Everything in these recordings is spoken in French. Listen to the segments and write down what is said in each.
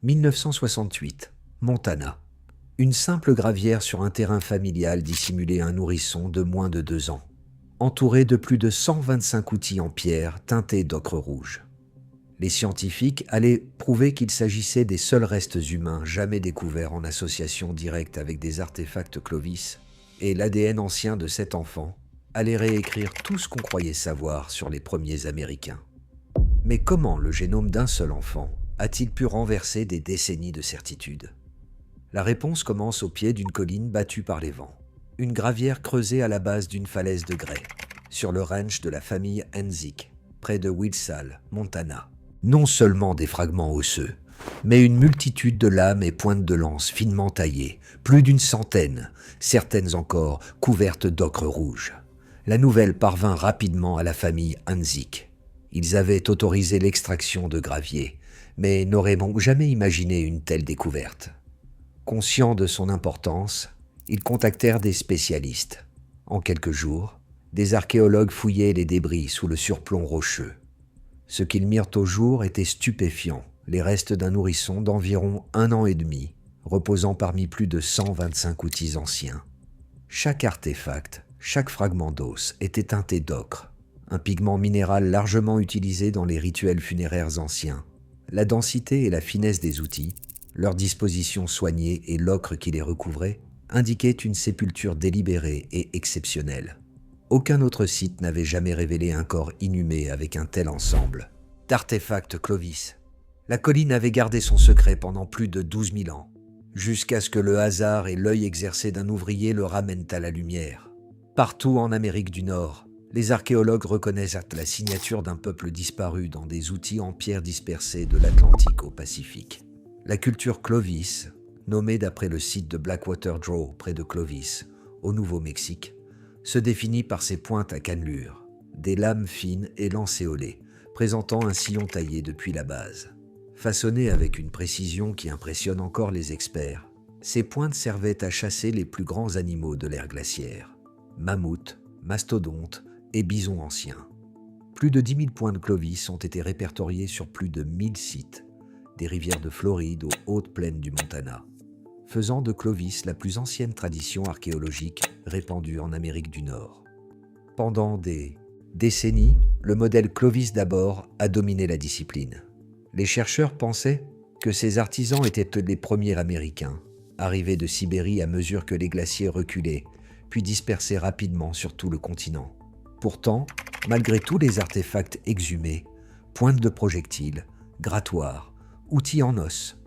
1968, Montana. Une simple gravière sur un terrain familial dissimulait un nourrisson de moins de 2 ans, entouré de plus de 125 outils en pierre teintés d'ocre rouge. Les scientifiques allaient prouver qu'il s'agissait des seuls restes humains jamais découverts en association directe avec des artefacts Clovis, et l'ADN ancien de cet enfant allait réécrire tout ce qu'on croyait savoir sur les premiers Américains. Mais comment le génome d'un seul enfant a-t-il pu renverser des décennies de certitude? La réponse commence au pied d'une colline battue par les vents, une gravière creusée à la base d'une falaise de grès, sur le ranch de la famille Enzik, près de Wilsall, Montana. Non seulement des fragments osseux, mais une multitude de lames et pointes de lance finement taillées, plus d'une centaine, certaines encore couvertes d'ocre rouge. La nouvelle parvint rapidement à la famille Enzik. Ils avaient autorisé l'extraction de gravier, mais n'auraient jamais imaginé une telle découverte. Conscients de son importance, ils contactèrent des spécialistes. En quelques jours, des archéologues fouillaient les débris sous le surplomb rocheux. Ce qu'ils mirent au jour était stupéfiant, les restes d'un nourrisson d'environ 1 an et demi, reposant parmi plus de 125 outils anciens. Chaque artefact, chaque fragment d'os était teinté d'ocre, un pigment minéral largement utilisé dans les rituels funéraires anciens. La densité et la finesse des outils, leur disposition soignée et l'ocre qui les recouvrait, indiquaient une sépulture délibérée et exceptionnelle. Aucun autre site n'avait jamais révélé un corps inhumé avec un tel ensemble d'artefacts Clovis. La colline avait gardé son secret pendant plus de 12 000 ans, jusqu'à ce que le hasard et l'œil exercé d'un ouvrier le ramènent à la lumière. Partout en Amérique du Nord, les archéologues reconnaissent la signature d'un peuple disparu dans des outils en pierre dispersés de l'Atlantique au Pacifique. La culture Clovis, nommée d'après le site de Blackwater Draw près de Clovis, au Nouveau-Mexique, se définit par ses pointes à cannelure, des lames fines et lancéolées, présentant un sillon taillé depuis la base. Façonnées avec une précision qui impressionne encore les experts, ces pointes servaient à chasser les plus grands animaux de l'ère glaciaire, mammouths, mastodontes et bisons anciens. Plus de 10 000 points de Clovis ont été répertoriés sur plus de 1000 sites, des rivières de Floride aux hautes plaines du Montana, faisant de Clovis la plus ancienne tradition archéologique répandue en Amérique du Nord. Pendant des décennies, le modèle Clovis d'abord a dominé la discipline. Les chercheurs pensaient que ces artisans étaient les premiers Américains, arrivés de Sibérie à mesure que les glaciers reculaient, puis dispersés rapidement sur tout le continent. Pourtant, malgré tous les artefacts exhumés, pointes de projectiles, grattoirs, outils en os,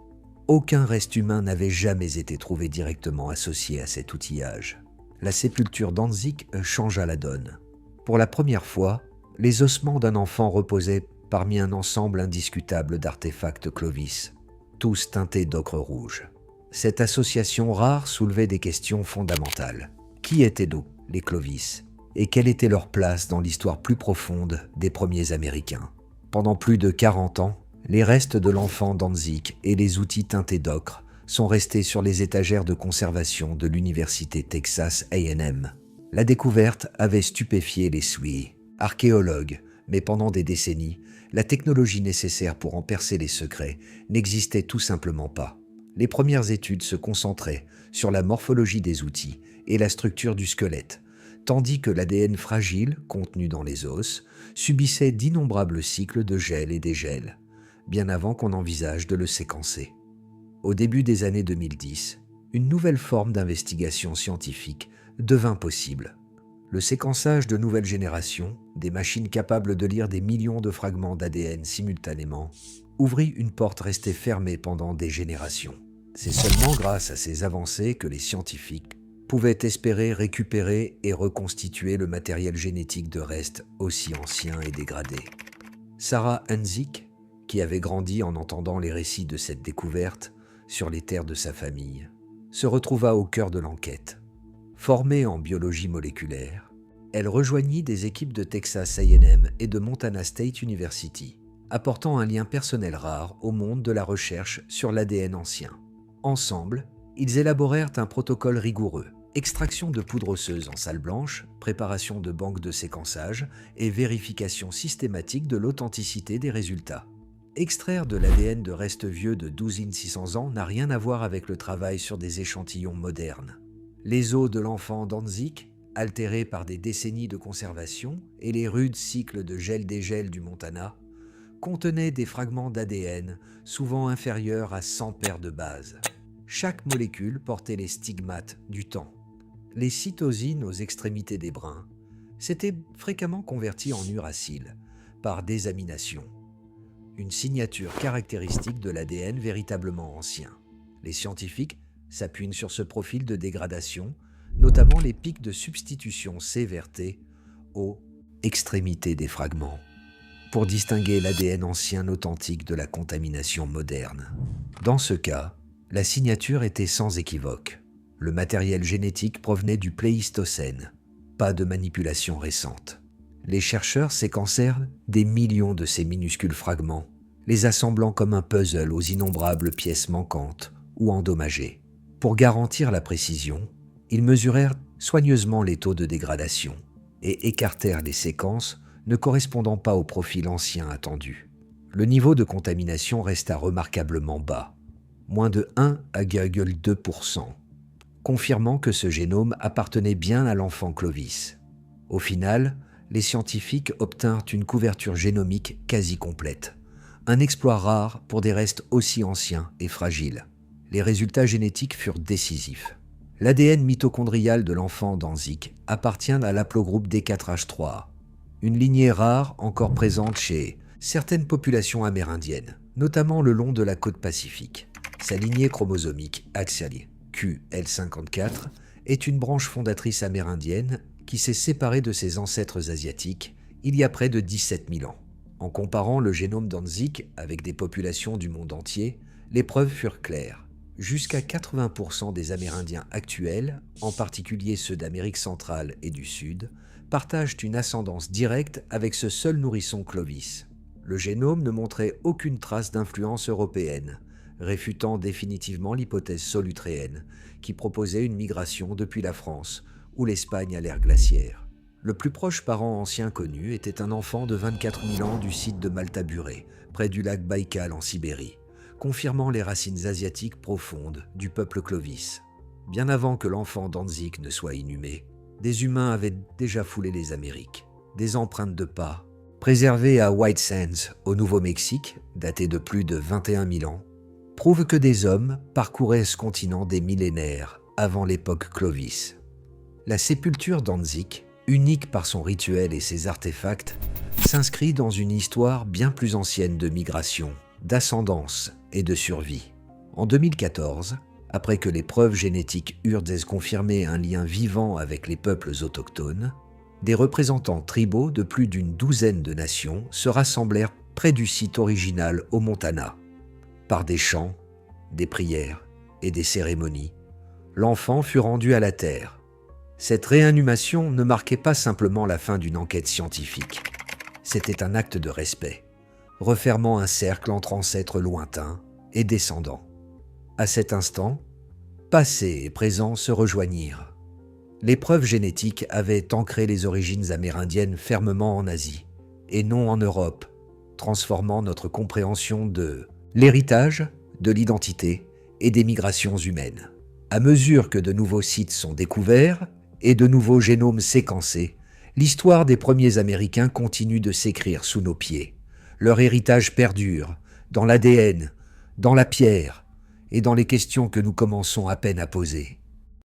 aucun reste humain n'avait jamais été trouvé directement associé à cet outillage. La sépulture d'Enzik changea la donne. Pour la première fois, les ossements d'un enfant reposaient parmi un ensemble indiscutable d'artefacts Clovis, tous teintés d'ocre rouge. Cette association rare soulevait des questions fondamentales. Qui étaient donc les Clovis? Et quelle était leur place dans l'histoire plus profonde des premiers Américains? Pendant plus de 40 ans, les restes de l'enfant d'Enzik et les outils teintés d'ocre sont restés sur les étagères de conservation de l'université Texas A&M. La découverte avait stupéfié les Sioux, archéologues, mais pendant des décennies, la technologie nécessaire pour en percer les secrets n'existait tout simplement pas. Les premières études se concentraient sur la morphologie des outils et la structure du squelette, tandis que l'ADN fragile, contenu dans les os, subissait d'innombrables cycles de gel et dégel, bien avant qu'on envisage de le séquencer. Au début des années 2010, une nouvelle forme d'investigation scientifique devint possible. Le séquençage de nouvelle génération, des machines capables de lire des millions de fragments d'ADN simultanément, ouvrit une porte restée fermée pendant des générations. C'est seulement grâce à ces avancées que les scientifiques pouvaient espérer récupérer et reconstituer le matériel génétique de restes aussi anciens et dégradés. Sarah Enzik, qui avait grandi en entendant les récits de cette découverte sur les terres de sa famille, se retrouva au cœur de l'enquête. Formée en biologie moléculaire, elle rejoignit des équipes de Texas A&M et de Montana State University, apportant un lien personnel rare au monde de la recherche sur l'ADN ancien. Ensemble, ils élaborèrent un protocole rigoureux: extraction de poudre osseuse en salle blanche, préparation de banques de séquençage et vérification systématique de l'authenticité des résultats. Extraire de l'ADN de restes vieux de 12 600 ans n'a rien à voir avec le travail sur des échantillons modernes. Les os de l'enfant Danzig, altérés par des décennies de conservation, et les rudes cycles de gel-dégel du Montana, contenaient des fragments d'ADN souvent inférieurs à 100 paires de bases. Chaque molécule portait les stigmates du temps. Les cytosines aux extrémités des brins s'étaient fréquemment converties en uracile par désamination, une signature caractéristique de l'ADN véritablement ancien. Les scientifiques s'appuient sur ce profil de dégradation, notamment les pics de substitution C vers T aux extrémités des fragments, pour distinguer l'ADN ancien authentique de la contamination moderne. Dans ce cas, la signature était sans équivoque. Le matériel génétique provenait du Pléistocène, pas de manipulation récente. Les chercheurs séquencèrent des millions de ces minuscules fragments, les assemblant comme un puzzle aux innombrables pièces manquantes ou endommagées. Pour garantir la précision, ils mesurèrent soigneusement les taux de dégradation et écartèrent les séquences ne correspondant pas au profil ancien attendu. Le niveau de contamination resta remarquablement bas, moins de 1,2%, confirmant que ce génome appartenait bien à l'enfant Clovis. Au final, les scientifiques obtinrent une couverture génomique quasi complète, un exploit rare pour des restes aussi anciens et fragiles. Les résultats génétiques furent décisifs. L'ADN mitochondrial de l'enfant Danzig appartient à l'aplogroupe D4H3, une lignée rare encore présente chez certaines populations amérindiennes, notamment le long de la côte pacifique. Sa lignée chromosomique axiale, QL54, est une branche fondatrice amérindienne qui s'est séparée de ses ancêtres asiatiques il y a près de 17 000 ans. En comparant le génome Danzig avec des populations du monde entier, les preuves furent claires. Jusqu'à 80% des Amérindiens actuels, en particulier ceux d'Amérique centrale et du Sud, partagent une ascendance directe avec ce seul nourrisson Clovis. Le génome ne montrait aucune trace d'influence européenne, réfutant définitivement l'hypothèse solutréenne qui proposait une migration depuis la France ou l'Espagne à l'ère glaciaire. Le plus proche parent ancien connu était un enfant de 24 000 ans du site de Maltaburé, près du lac Baïkal en Sibérie, confirmant les racines asiatiques profondes du peuple Clovis. Bien avant que l'enfant Danzig ne soit inhumé, des humains avaient déjà foulé les Amériques. Des empreintes de pas, préservées à White Sands, au Nouveau-Mexique, datées de plus de 21 000 ans, prouvent que des hommes parcouraient ce continent des millénaires avant l'époque Clovis. La sépulture Danzig, unique par son rituel et ses artefacts, s'inscrit dans une histoire bien plus ancienne de migration, d'ascendance et de survie. En 2014, après que les preuves génétiques eurent confirmé un lien vivant avec les peuples autochtones, des représentants tribaux de plus d'une douzaine de nations se rassemblèrent près du site original au Montana. Par des chants, des prières et des cérémonies, l'enfant fut rendu à la terre. Cette réinhumation ne marquait pas simplement la fin d'une enquête scientifique. C'était un acte de respect, refermant un cercle entre ancêtres lointains et descendants. À cet instant, passé et présent se rejoignirent. Les preuves génétiques avaient ancré les origines amérindiennes fermement en Asie, et non en Europe, transformant notre compréhension de l'héritage, de l'identité et des migrations humaines. À mesure que de nouveaux sites sont découverts et de nouveaux génomes séquencés, l'histoire des premiers Américains continue de s'écrire sous nos pieds. Leur héritage perdure, dans l'ADN, dans la pierre et dans les questions que nous commençons à peine à poser.